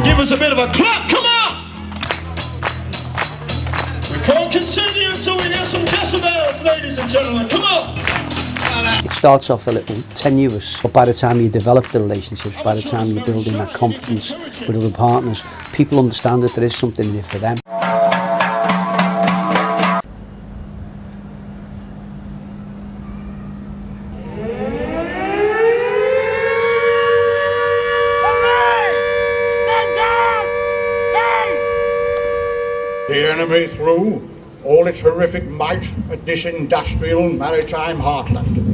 Give us a bit of a clap, come on! We can't continue until we hear some decibels, ladies and gentlemen, come on! It starts off a little tenuous, but by the time you develop the relationships, by the time you're building that confidence with other partners, people understand that there is something in it for them. The enemy threw all its horrific might at this industrial maritime heartland.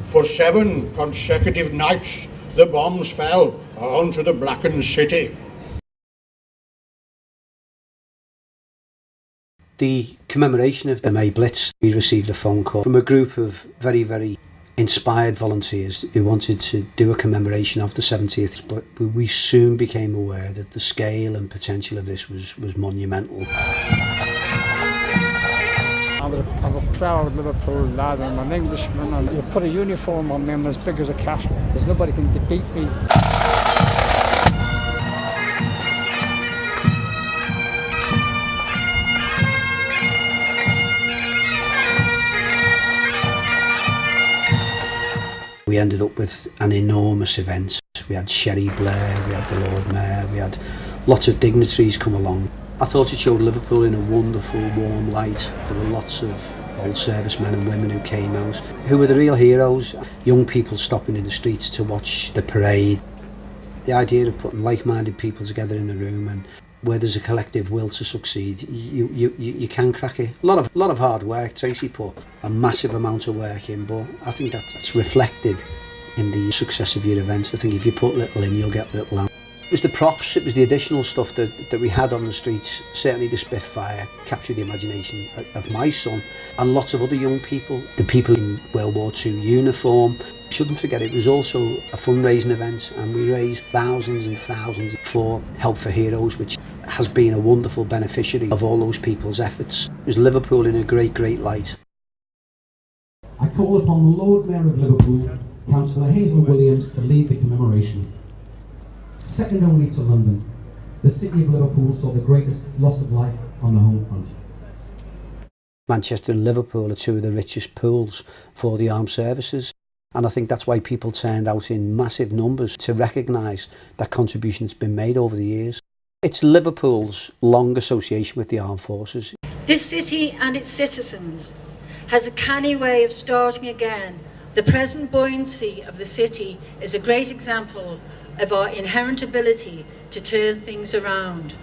For 7 consecutive nights, the bombs fell onto the blackened city. The commemoration of the May Blitz, we received a phone call from a group of very, very inspired volunteers who wanted to do a commemoration of the 70th, but we soon became aware that the scale and potential of this was monumental. I'm a proud Liverpool lad, I'm an Englishman, and you put a uniform on me, I'm as big as a castle. There's nobody can defeat me. We ended up with an enormous event. We had Sherry Blair, we had the Lord Mayor, we had lots of dignitaries come along. I thought it showed Liverpool in a wonderful, warm light. There were lots of old servicemen and women who came out, who were the real heroes. Young people stopping in the streets to watch the parade. The idea of putting like-minded people together in a room, and where there's a collective will to succeed, you can crack it. A lot of hard work. Tracy put a massive amount of work in, but I think that's reflected in the success of your event. I think if you put little in, you'll get little out. It was the props, it was the additional stuff that we had on the streets. Certainly the Spitfire captured the imagination of my son and lots of other young people. The people in World War II uniform. Shouldn't forget, it was also a fundraising event, and we raised thousands and thousands for Help for Heroes, which has been a wonderful beneficiary of all those people's efforts. It was Liverpool in a great, great light. I call upon the Lord Mayor of Liverpool, Councillor Hazel Williams, to lead the commemoration. Second only to London, the city of Liverpool saw the greatest loss of life on the home front. Manchester and Liverpool are two of the richest pools for the armed services. And I think that's why people turned out in massive numbers to recognise that contribution that's been made over the years. It's Liverpool's long association with the armed forces. This city and its citizens has a canny way of starting again. The present buoyancy of the city is a great example of our inherent ability to turn things around.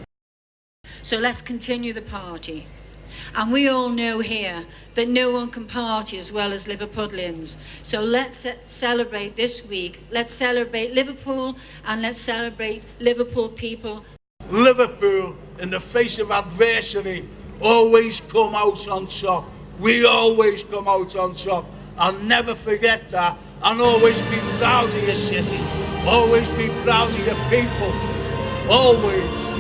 So let's continue the party. And we all know here that no one can party as well as Liverpudlians. So let's celebrate this week. Let's celebrate Liverpool, and let's celebrate Liverpool people. Liverpool, in the face of adversity, always come out on top. We always come out on top. I'll never forget that. And always be proud of your city. Always be proud of your people. Always.